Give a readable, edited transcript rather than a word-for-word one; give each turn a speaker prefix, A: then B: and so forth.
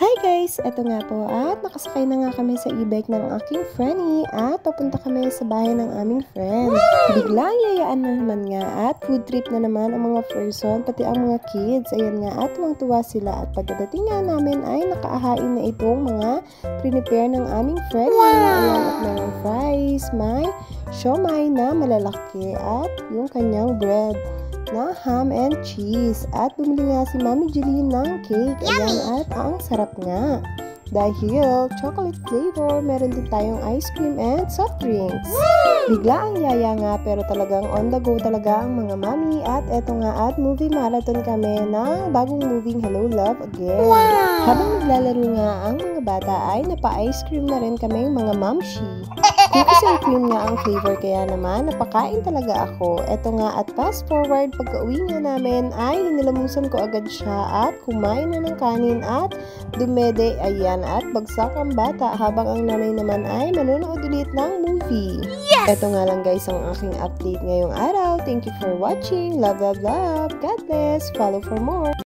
A: Hi guys! Eto nga po at nakasakay na nga kami sa e-bike ng aking friendy at papunta kami sa bahay ng aming friend. Biglang yayaan na naman nga at food trip na naman ang mga person pati ang mga kids. Ayan nga at tuwang-tuwa sila at pagdating nga namin ay nakaahain na itong mga prepare ng aming friend. Ayan at mayroong fries, may siomay na malalaki at yung kanyang bread na ham and cheese. At bumili nga si Mami Jeline ng cake. Ayan, at ang sarap nga. Dahil chocolate flavor, meron din tayong ice cream and soft drinks. Bigla ang yaya nga pero talagang on the go talaga ang mga mami. At eto nga at movie marathon kami ng bagong movie Hello Love Again. Habang naglalaro nga ang mga bata ay napa-ice cream na rin kami mga mamshi. Cookies and cream nga ang flavor kaya naman napakain talaga ako. Eto nga at fast forward pagka-uwi nga namin ay hinilamusan ko agad siya at kumain na ng kanin at dumede ayan at bagsak ang bata habang ang nanay naman ay manonood ulit ng movie. Eto nga lang guys ang aking update ngayong araw. Thank you for watching. Love, love, love. God bless. Follow for more.